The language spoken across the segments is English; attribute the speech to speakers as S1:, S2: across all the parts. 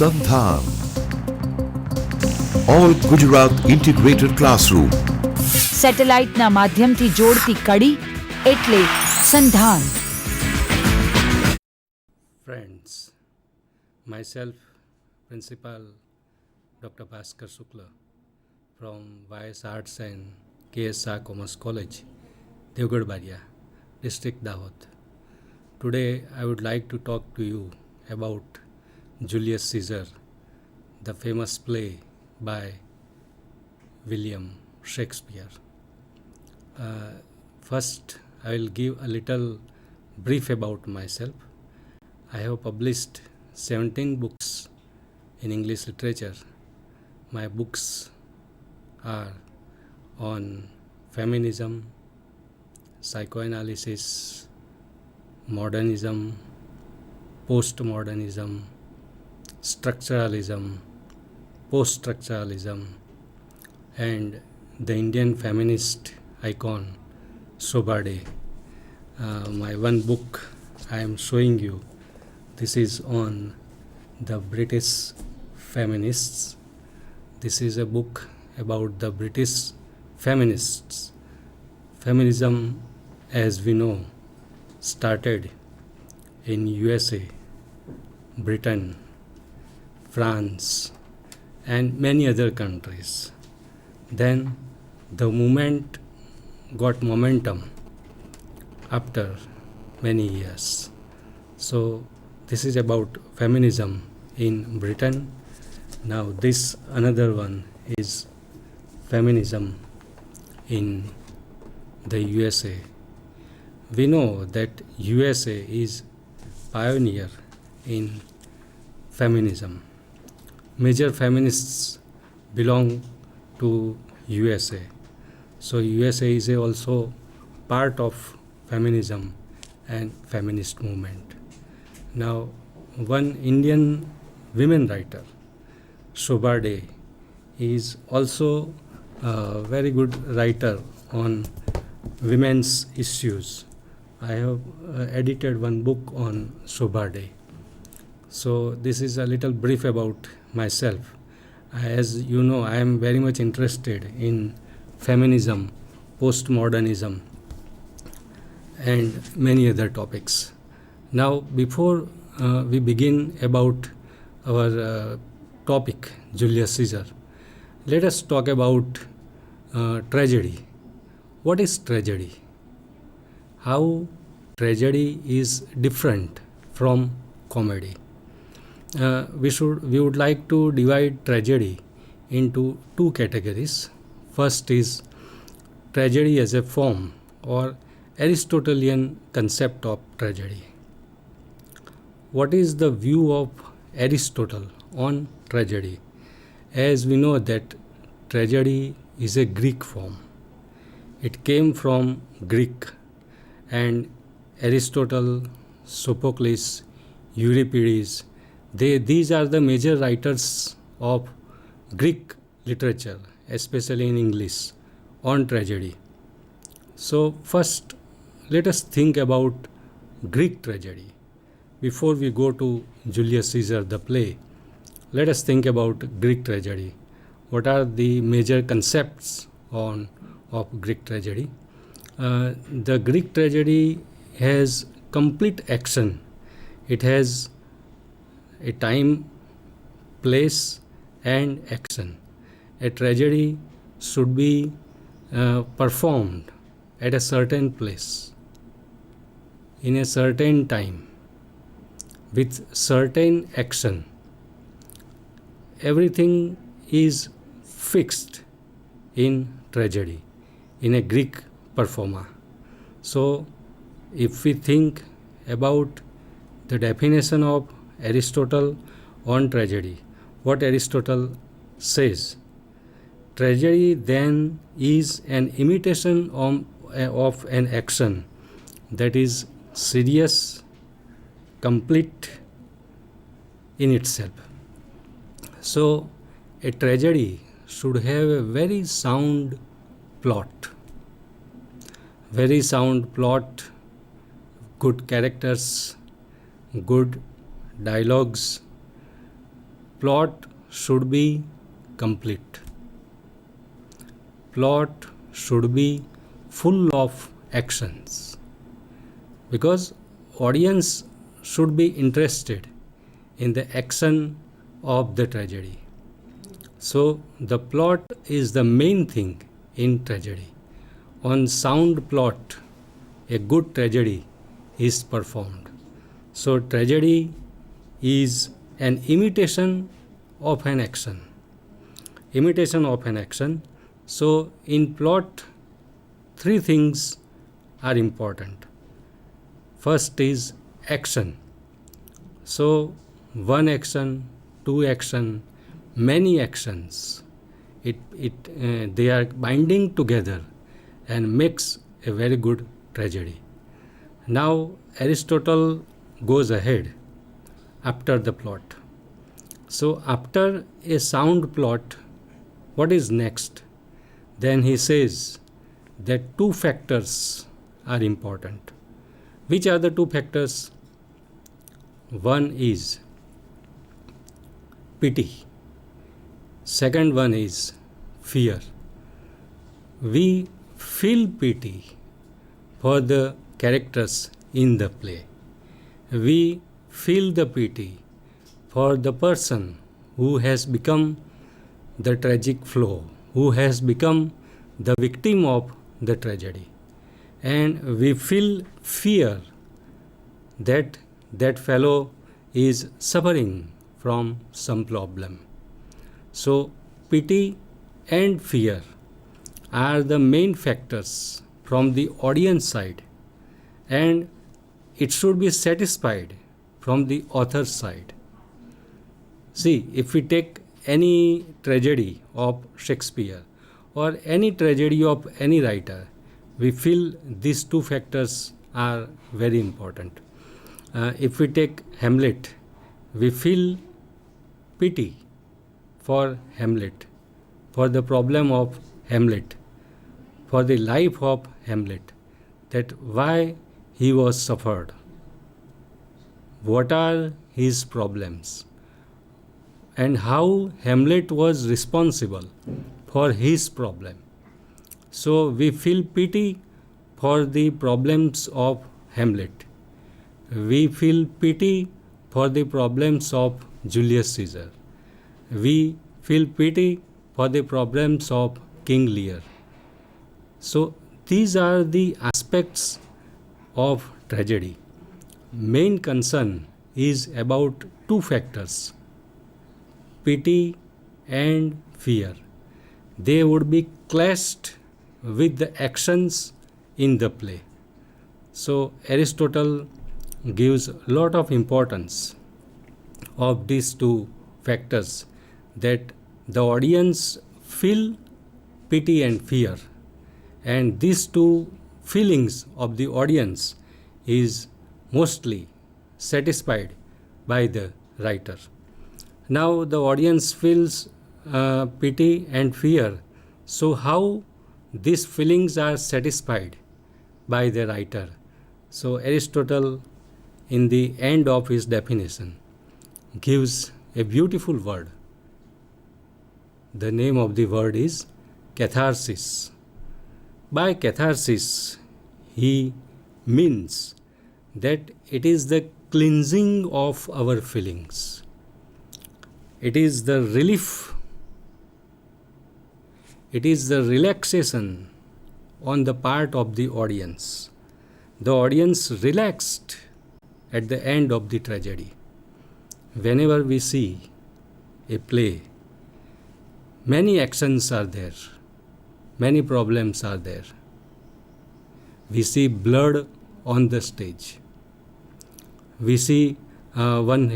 S1: Sandhan. All Gujarat Integrated Classroom.
S2: સેટેલાઇટના માધ્યમથી જોડતી કડી એટલે સંધાન.
S3: Friends, myself, Principal Dr. Bhaskar Shukla from YS Arts and KSR Commerce College, Devgarh Baria, District Dahod. Today I would like to talk to you about Julius Caesar, the famous play by William Shakespeare. First, I will give a little brief about myself. I have published 17 books in English literature. My books are on feminism, psychoanalysis, modernism, postmodernism, structuralism, post-structuralism, and the Indian feminist icon Shobha De. My one book I am showing you, this is on the British feminists. This is a book about the British feminists. Feminism, as we know, started in USA, Britain, France, and many other countries. Then the movement got momentum after many years. So this is about feminism in Britain. Now this another one is feminism in the USA. We know that USA is pioneer in feminism. Major feminists belong to USA. So USA is also part of feminism and feminist movement. Now one Indian women writer, Shobha De, is also a very good writer on women's issues. I have edited one book on Shobha De. So this is a little brief about myself. As you know, I am very much interested in feminism, postmodernism, and many other topics. Now, before we begin about our topic, Julius Caesar, let us talk about tragedy. What is tragedy? How tragedy is different from comedy? We would like to divide tragedy into two categories. First is tragedy as a form or Aristotelian concept of tragedy. What is the view of Aristotle on tragedy? As we know that tragedy is a Greek form. It came from Greek, and Aristotle, Sophocles, Euripides, these are the major writers of Greek literature, especially in English, on tragedy. So first, let us think about Greek tragedy. Before we go to Julius Caesar, the play, let us think about Greek tragedy. What are the major concepts of Greek tragedy? The Greek tragedy has complete action. It has a time, place, and action. A tragedy should be performed at a certain place, in a certain time, with certain action. Everything is fixed in tragedy, in a Greek performer. So, if we think about the definition of Aristotle on tragedy, what Aristotle says, tragedy then is an imitation of an action that is serious, complete in itself. So a tragedy should have a very sound plot, good characters, good dialogues, plot should be complete. Plot should be full of actions, because audience should be interested in the action of the tragedy. So the plot is the main thing in tragedy. On sound plot, a good tragedy is performed. So tragedy is an imitation of an action. Imitation of an action. So in plot, three things are important. First is action. So one action, two action, many actions. They are binding together and makes a very good tragedy. Now Aristotle goes ahead after the plot. So after a sound plot, what is next? Then he says that two factors are important. Which are the two factors? One is pity. Second one is fear. We feel pity for the characters in the play. We feel the pity for the person who has become the tragic flow, who has become the victim of the tragedy. And we feel fear that that fellow is suffering from some problem. So pity and fear are the main factors from the audience side, and it should be satisfied from the author's side. See, if we take any tragedy of Shakespeare or any tragedy of any writer, we feel these two factors are very important. If we take Hamlet, we feel pity for Hamlet, for the problem of Hamlet, for the life of Hamlet, that why he was suffered, what are his problems, and how Hamlet was responsible for his problem. So we feel pity for the problems of Hamlet. We feel pity for the problems of Julius Caesar. We feel pity for the problems of King Lear. So these are the aspects of tragedy. Main concern is about two factors, pity and fear. They would be clashed with the actions in the play. So Aristotle gives a lot of importance of these two factors, that the audience feel pity and fear, and these two feelings of the audience is mostly satisfied by the writer. Now the audience feels pity and fear. So how these feelings are satisfied by the writer? So Aristotle, in the end of his definition, gives a beautiful word. The name of the word is catharsis. By catharsis, he means that it is the cleansing of our feelings. It is the relief. It is the relaxation on the part of the audience. The audience relaxed at the end of the tragedy. Whenever we see a play, many actions are there, many problems are there. We see blood on the stage. We see one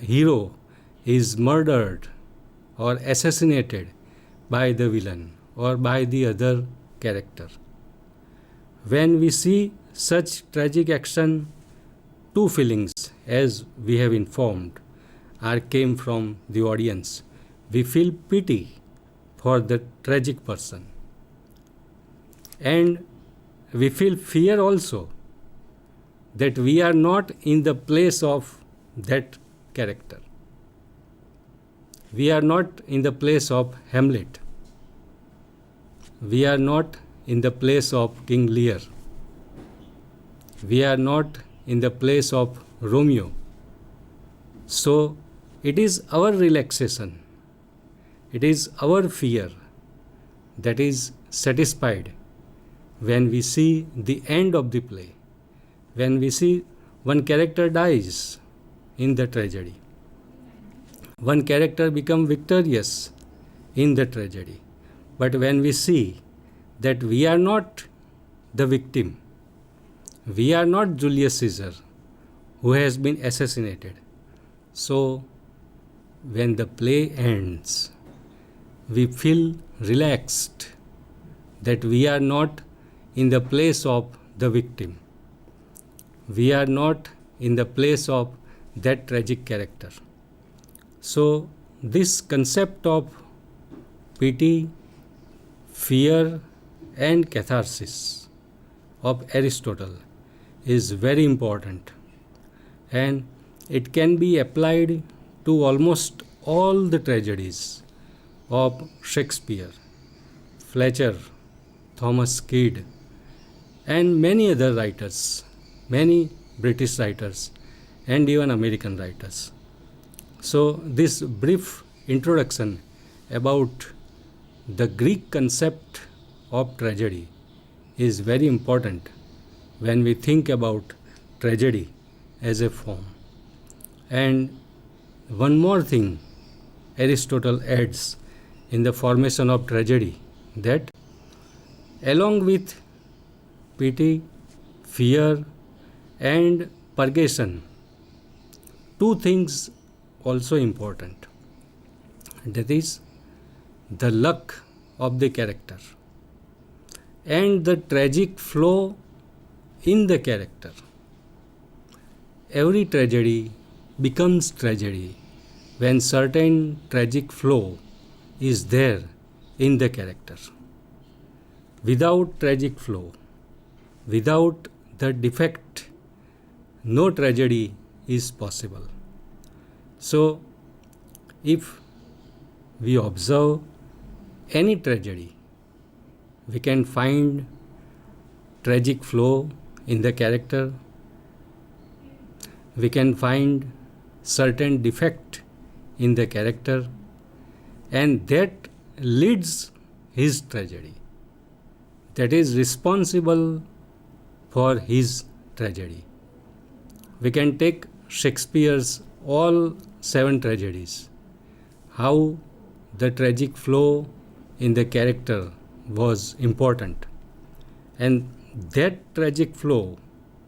S3: hero is murdered or assassinated by the villain or by the other character. When we see such tragic action, two feelings, as we have informed, came from the audience. We feel pity for the tragic person, and we feel fear also, that we are not in the place of that character. we are not in the place of Hamlet. We are not in the place of King Lear. We are not in the place of Romeo. So it is our relaxation, it is our fear that is satisfied when we see the end of the play, when we see one character dies in the tragedy, one character becomes victorious in the tragedy. But when we see that we are not the victim, we are not Julius Caesar who has been assassinated. So when the play ends, we feel relaxed that we are not in the place of the victim. We are not in the place of that tragic character. So this concept of pity, fear and catharsis of Aristotle is very important, and it can be applied to almost all the tragedies of Shakespeare, Fletcher, Thomas Kyd and many other writers, many British writers and even American writers. So this brief introduction about the Greek concept of tragedy is very important when we think about tragedy as a form. And one more thing Aristotle adds in the formation of tragedy, that along with pity, fear and purgation, two things also important. That is the luck of the character and the tragic flow in the character. Every tragedy becomes tragedy when certain tragic flow is there in the character. Without tragic flow, without the defect, no tragedy is possible. So, if we observe any tragedy, we can find tragic flow in the character, we can find certain defect in the character, and that leads his tragedy, that is responsible for his tragedy. We can take Shakespeare's all 7 tragedies, how the tragic flow in the character was important, and that tragic flow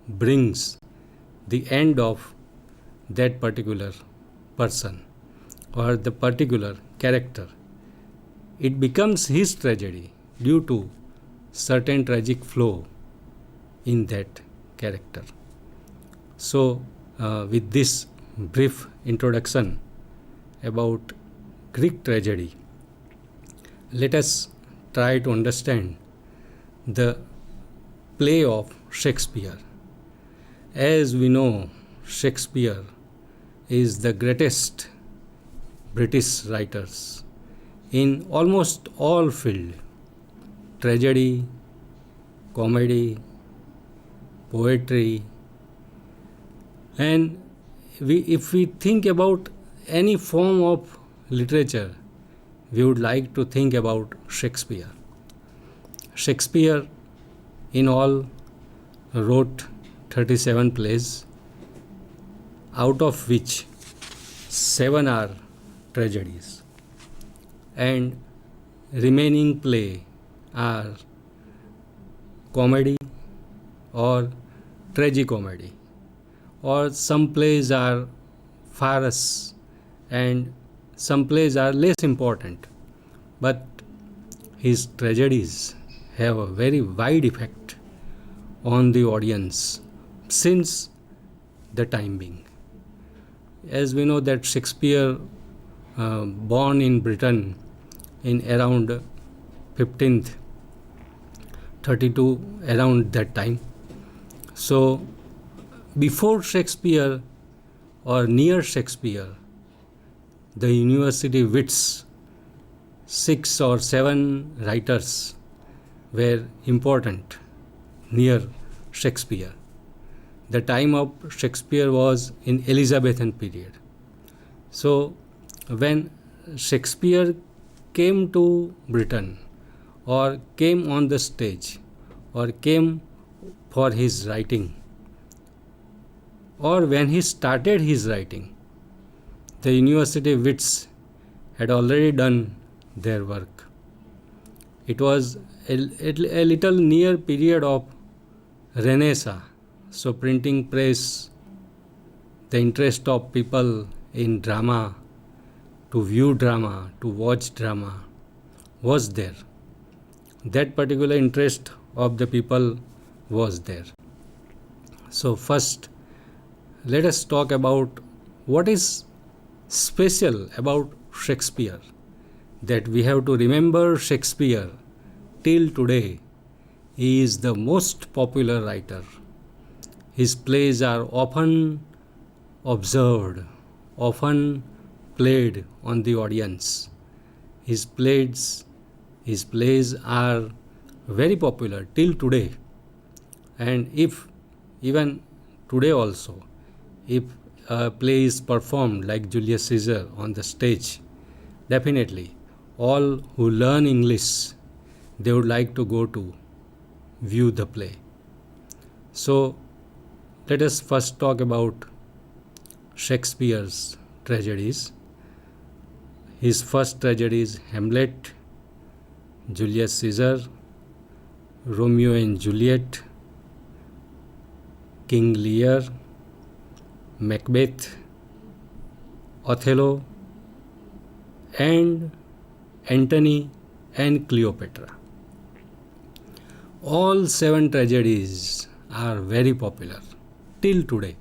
S3: brings the end of that particular person or the particular character. It becomes his tragedy due to certain tragic flow in that character. So, with this brief introduction about Greek tragedy, let us try to understand the play of Shakespeare. As we know, Shakespeare is the greatest British writers in almost all fields: tragedy, comedy, poetry. And if we think about any form of literature, we would like to think about Shakespeare. Shakespeare in all wrote 37 plays, out of which 7 are tragedies, and remaining play are comedy or tragicomedy, or some plays are farce and some plays are less important, but his tragedies have a very wide effect on the audience since the time being. As we know that Shakespeare born in Britain in around 15th 32, around that time. So before Shakespeare or near Shakespeare, the university wits, 6 or 7 writers were important near Shakespeare. The time of Shakespeare was in Elizabethan period. So when Shakespeare came to Britain or came on the stage or came for his writing, or when he started his writing, the university wits had already done their work. It was a little near period of Renaissance, so printing press, the interest of people in drama, to view drama, to watch drama, was there. That particular interest of the people was there. So first, let us talk about what is special about Shakespeare, that we have to remember Shakespeare till today. He is the most popular writer. His plays are often observed, often played on the audience. His plays are very popular till today. And if even today also, if a play is performed like Julius Caesar on the stage, definitely all who learn English, they would like to go to view the play. So let us first talk about Shakespeare's tragedies. His first tragedy is Hamlet, Julius Caesar, Romeo and Juliet, King Lear, Macbeth, Othello, and Antony and Cleopatra. All 7 tragedies are very popular till today.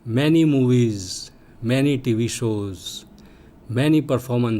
S3: Many movies, many TV shows, many performances